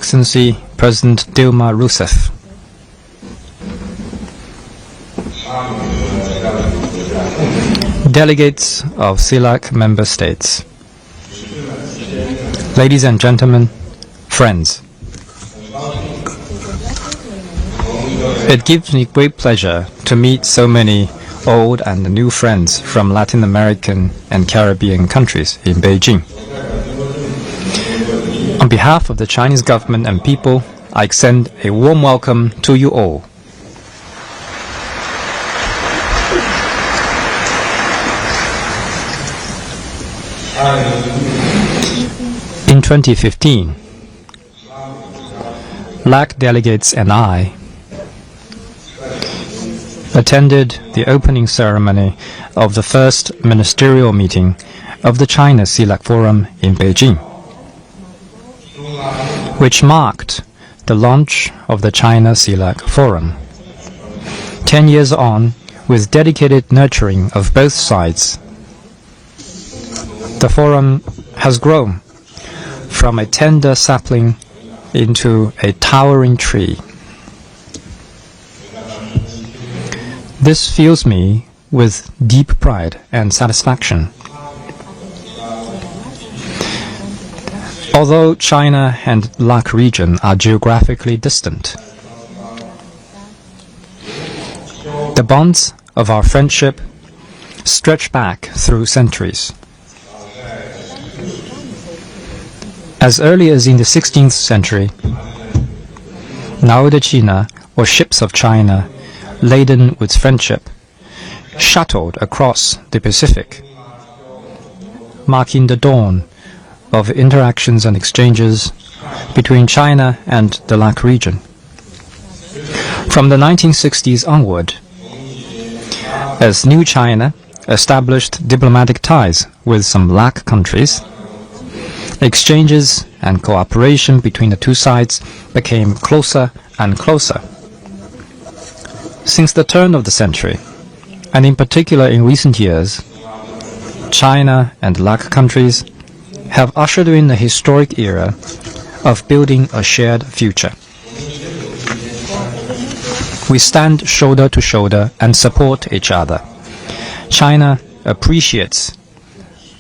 Excellency President Dilma Rousseff, delegates of CELAC member states, ladies and gentlemen, friends. It gives me great pleasure to meet so many old and new friends from Latin American and Caribbean countries in Beijing. On behalf of the Chinese government and people, I extend a warm welcome to you all. In 2015, LAC delegates and I attended the opening ceremony of the first ministerial meeting of the China CELAC Forum in Beijing, which marked the launch of the China CELAC Forum. 10 years on, with dedicated nurturing of both sides, the forum has grown from a tender sapling into a towering tree. This fills me with deep pride and satisfaction. Although China and LAC region are geographically distant, the bonds of our friendship stretch back through centuries. As early as in the 16th century, Nao de China, or ships of China, laden with friendship, shuttled across the Pacific, marking the dawn of interactions and exchanges between China and the LAC region. From the 1960s onward, as New China established diplomatic ties with some LAC countries, exchanges and cooperation between the two sides became closer and closer. Since the turn of the century, and in particular in recent years, China and LAC countries have ushered in a historic era of building a shared future. We stand shoulder to shoulder and support each other. China appreciates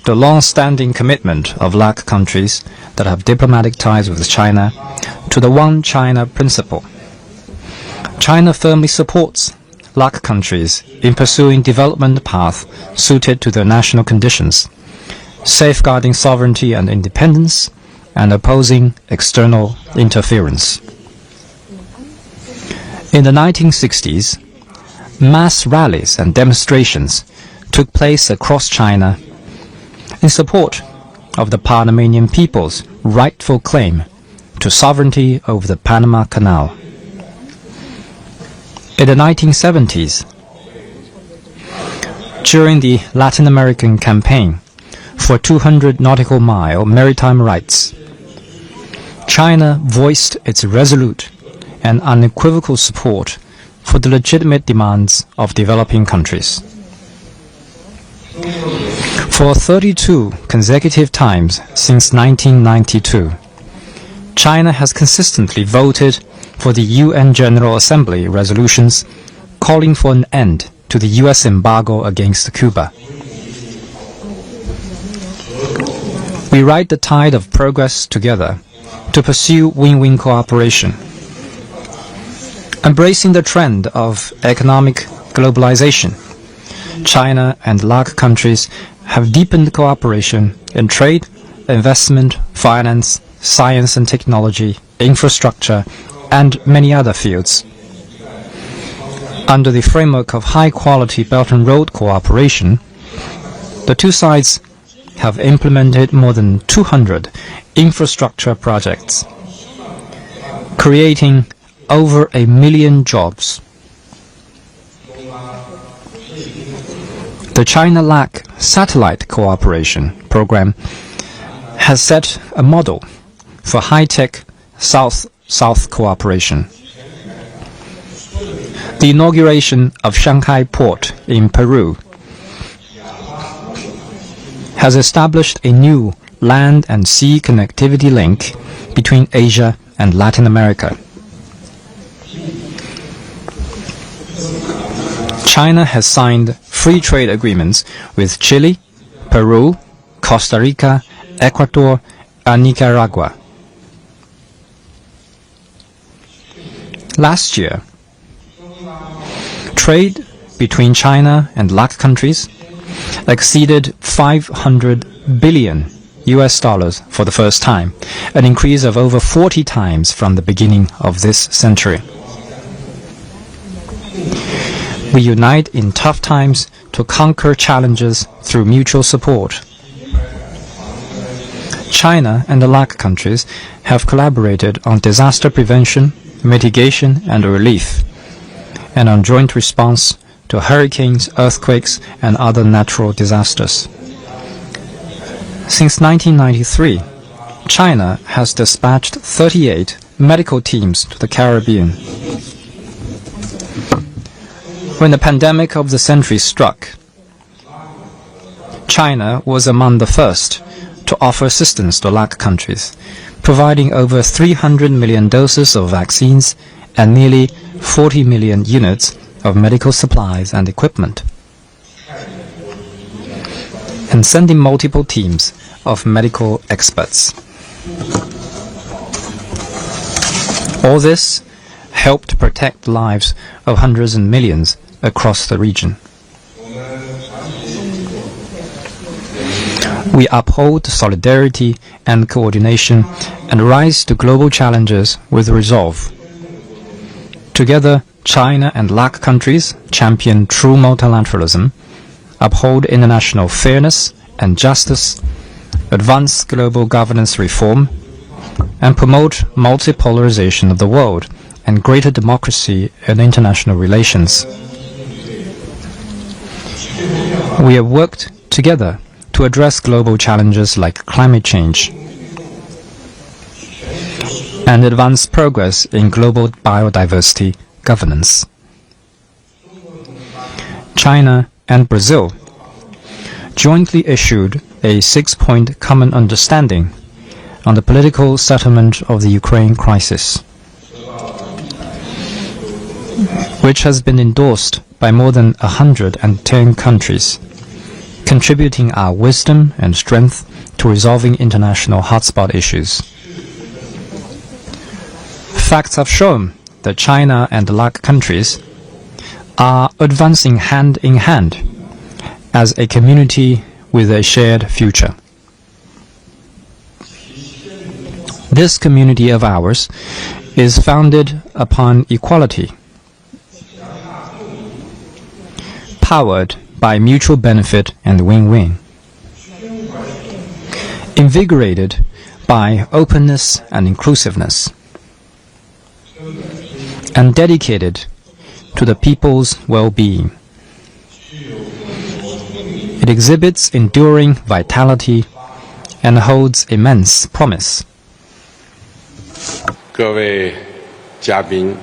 the long-standing commitment of LAC countries that have diplomatic ties with China to the One China principle. China firmly supports LAC countries in pursuing development paths suited to their national conditions, safeguarding sovereignty and independence, and opposing external interference. In the 1960s, mass rallies and demonstrations took place across China in support of the Panamanian people's rightful claim to sovereignty over the Panama Canal. In the 1970s, during the Latin American campaign for 200 nautical mile maritime rights, China voiced its resolute and unequivocal support for the legitimate demands of developing countries. For 32 consecutive times since 1992, China has consistently voted for the UN General Assembly resolutions calling for an end to the US embargo against Cuba. We ride the tide of progress together to pursue win-win cooperation. Embracing the trend of economic globalization, China and LAC countries have deepened cooperation in trade, investment, finance, science and technology, infrastructure, and many other fields. Under the framework of high-quality Belt and Road cooperation, the two sides have implemented more than 200 infrastructure projects, creating over 1 million jobs. The China-LAC Satellite Cooperation Program has set a model for high-tech South-South cooperation. The inauguration of Shanghai Port in Peru has established a new land and sea connectivity link between Asia and Latin America. China has signed free trade agreements with Chile, Peru, Costa Rica, Ecuador, and Nicaragua. Last year, trade between China and LAC countries exceeded $500 billion for the first time, an increase of over 40 times from the beginning of this century. We unite in tough times to conquer challenges through mutual support. China and the LAC countries have collaborated on disaster prevention, mitigation and relief, and on joint response to hurricanes, earthquakes, and other natural disasters. Since 1993, China has dispatched 38 medical teams to the Caribbean. When the pandemic of the century struck, China was among the first to offer assistance to LAC countries, providing over 300 million doses of vaccines and nearly 40 million units of medical supplies and equipment, and sending multiple teams of medical experts. All this helped protect the lives of hundreds and millions across the region. We uphold solidarity and coordination and rise to global challenges with resolve. Together, China and LAC countries champion true multilateralism, uphold international fairness and justice, advance global governance reform, and promote multipolarization of the world and greater democracy in international relations. We have worked together to address global challenges like climate change and advance progress in global biodiversity governance. China and Brazil jointly issued a 6-point common understanding on the political settlement of the Ukraine crisis, which has been endorsed by more than 110 countries, contributing our wisdom and strength to resolving international hotspot issues. Facts have shown that China and the LAC countries are advancing hand in hand as a community with a shared future. This community of ours is founded upon equality, powered by mutual benefit and win-win, invigorated by openness and inclusiveness, and dedicated to the people's well-being. It exhibits enduring vitality and holds immense promise. 各位嘉宾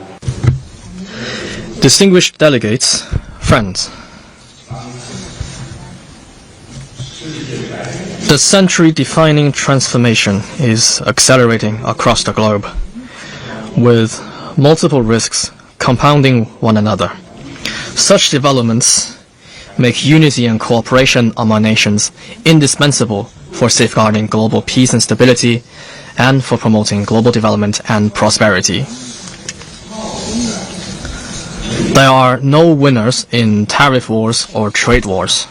Distinguished delegates, friends. The century-defining transformation is accelerating across the globe, with multiple risks compounding one another. Such developments make unity and cooperation among nations indispensable for safeguarding global peace and stability, and for promoting global development and prosperity. There are no winners in tariff wars or trade wars.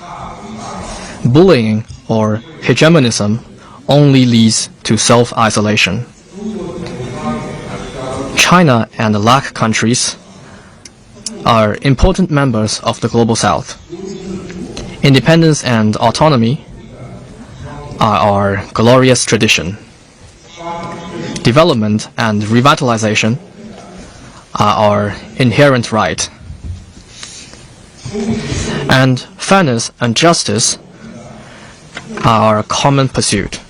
Bullying or hegemonism only leads to self-isolation. China and the LAC countries are important members of the Global South. Independence and autonomy are our glorious tradition. Development and revitalization are our inherent right. And fairness and justice are our common pursuit.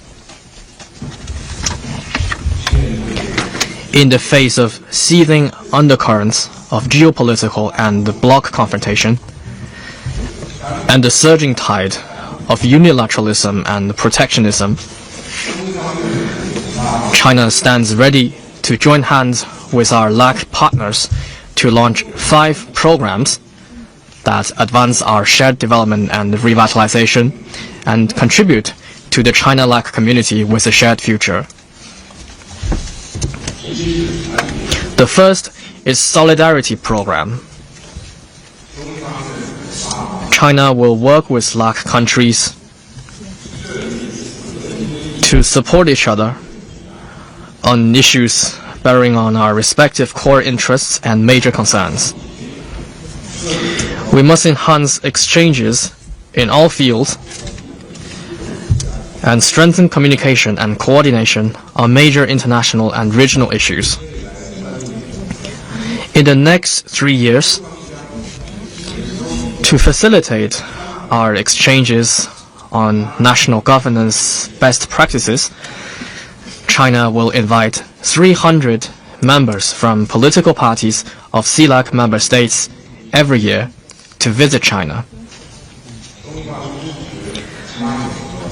In the face of seething undercurrents of geopolitical and bloc confrontation, and the surging tide of unilateralism and protectionism, China stands ready to join hands with our LAC partners to launch 5 programs that advance our shared development and revitalization and contribute to the China LAC community with a shared future. The first is Solidarity Program. China will work with LAC countries to support each other on issues bearing on our respective core interests and major concerns. We must enhance exchanges in all fields and strengthen communication and coordination on major international and regional issues. In the next 3 years, to facilitate our exchanges on national governance best practices, China will invite 300 members from political parties of CELAC member states every year to visit China.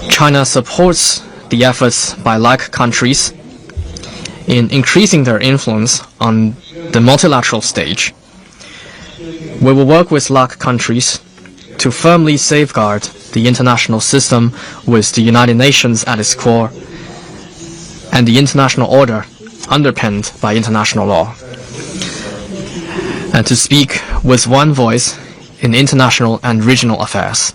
China supports the efforts by LAC countries in increasing their influence on the multilateral stage. We will work with LAC countries to firmly safeguard the international system with the United Nations at its core and the international order underpinned by international law, and to speak with one voice in international and regional affairs.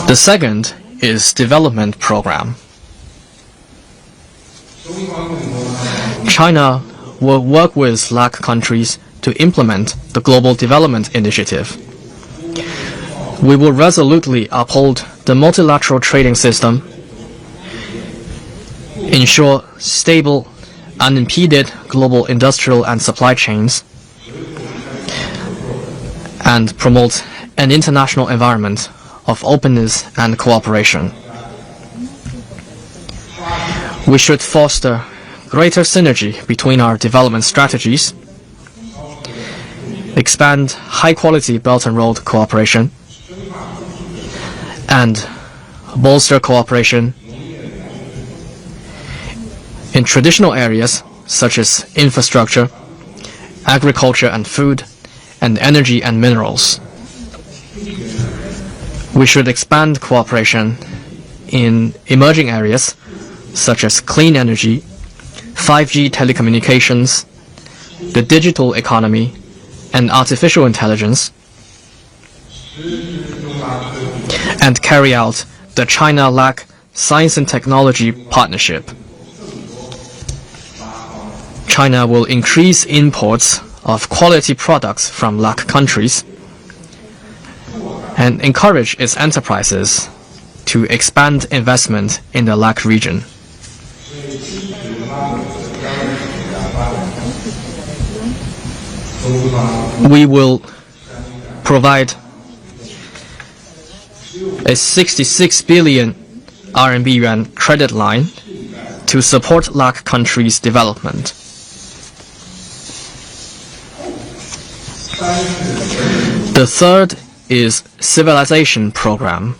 The second is Development Program. China will work with LAC countries to implement the Global Development Initiative. We will resolutely uphold the multilateral trading system, ensure stable, unimpeded global industrial and supply chains, and promote an international environment of openness and cooperation. We should foster greater synergy between our development strategies, expand high-quality Belt and Road cooperation, and bolster cooperation in traditional areas such as infrastructure, agriculture and food, and energy and minerals. We should expand cooperation in emerging areas such as clean energy, 5G telecommunications, the digital economy, and artificial intelligence, and carry out the China-LAC Science and Technology Partnership. China will increase imports of quality products from LAC countries and encourage its enterprises to expand investment in the LAC region. We will provide a 66 billion RMB yuan credit line to support LAC countries' development. The third is Civilization Program.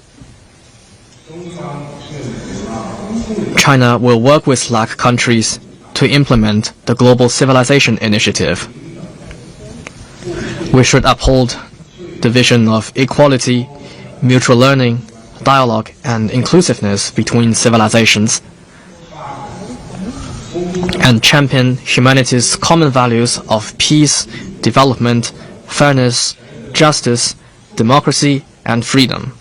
China will work with LAC countries to implement the Global Civilization Initiative. We should uphold the vision of equality, mutual learning, dialogue, and inclusiveness between civilizations, and champion humanity's common values of peace, development, fairness, justice, democracy, and freedom.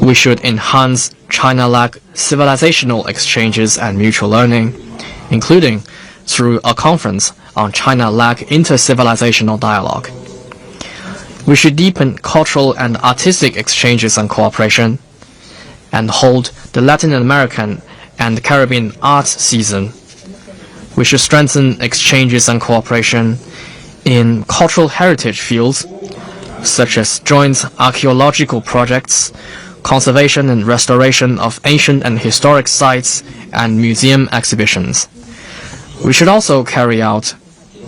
We should enhance China-LAC civilizational exchanges and mutual learning, including through a conference on China-LAC inter-civilizational dialogue. We should deepen cultural and artistic exchanges and cooperation, and hold the Latin American and Caribbean arts season. We should strengthen exchanges and cooperation in cultural heritage fields, such as joint archaeological projects, conservation and restoration of ancient and historic sites, and museum exhibitions. We should also carry out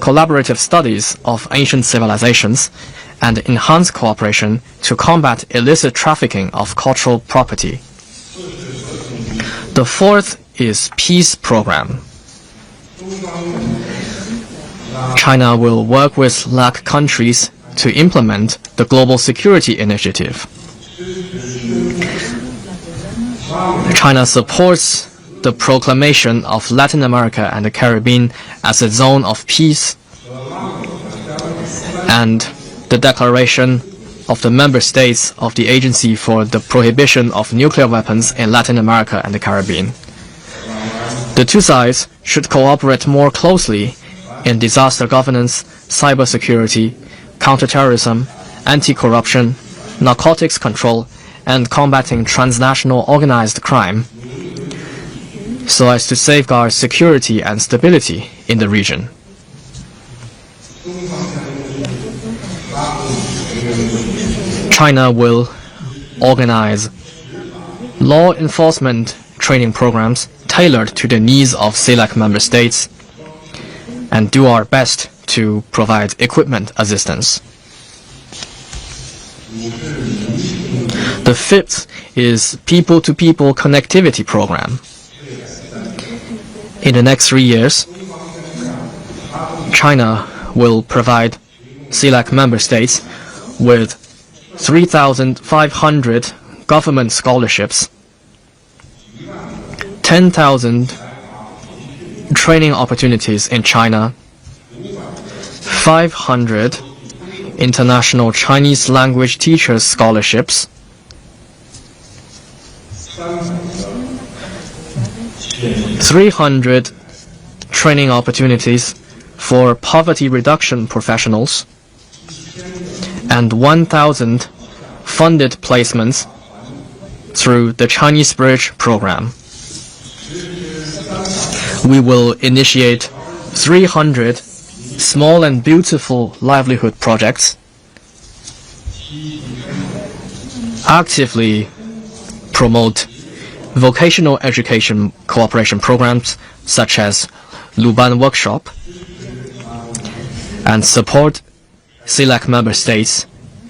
collaborative studies of ancient civilizations and enhance cooperation to combat illicit trafficking of cultural property. The fourth is peace program. China will work with CELAC countries to implement the Global Security Initiative. China supports the proclamation of Latin America and the Caribbean as a zone of peace and the declaration of the member states of the Agency for the Prohibition of Nuclear Weapons in Latin America and the Caribbean. The two sides should cooperate more closely in disaster governance, cybersecurity, counterterrorism, anti-corruption, narcotics control, and combating transnational organized crime, so as to safeguard security and stability in the region. China will organize law enforcement training programs tailored to the needs of CELAC member states and do our best to provide equipment assistance. The fifth is people-to-people connectivity program. In the next 3 years, China will provide CELAC member states with 3,500 government scholarships, 10,000 training opportunities in China, 500 international Chinese language teachers scholarships, 300 training opportunities for poverty reduction professionals, and 1,000 funded placements through the Chinese Bridge program. We will initiate 300 small and beautiful livelihood projects, actively promote vocational education cooperation programs such as Luban Workshop, and support CELAC member states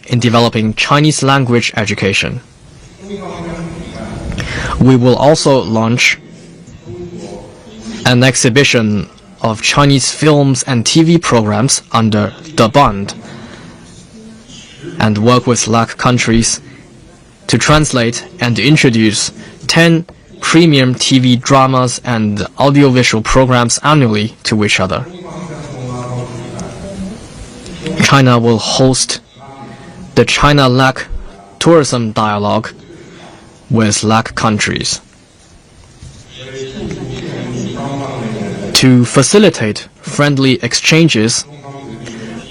in developing Chinese language education. We will also launch an exhibition of Chinese films and TV programs under the Bond and work with CELAC countries to translate and introduce 10 premium TV dramas and audiovisual programs annually to each other. China will host the China-CELAC Tourism Dialogue with CELAC countries. To facilitate friendly exchanges,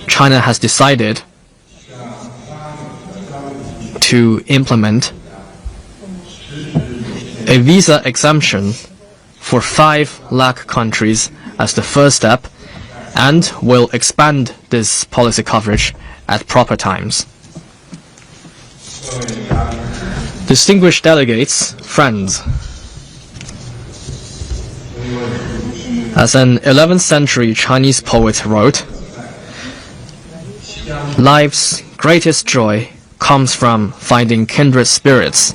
China has decided to implement a visa exemption for 5 CELAC countries as the first step and will expand this policy coverage at proper times. Distinguished delegates, friends, as an 11th century Chinese poet wrote, "Life's greatest joy comes from finding kindred spirits."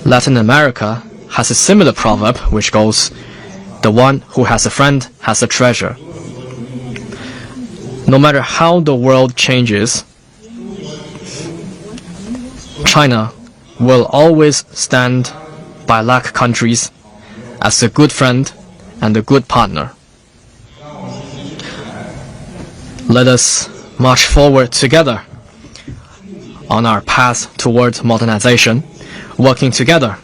Latin America has a similar proverb which goes, "The one who has a friend has a treasure." No matter how the world changes, China will always stand by CELAC countries as a good friend and a good partner. Let us march forward together on our path toward modernization, working together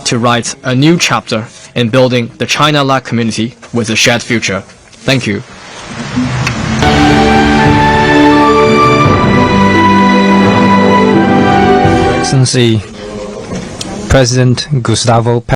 to write a new chapter in building the China-CELAC community with a shared future. Thank you. Excellency President Gustavo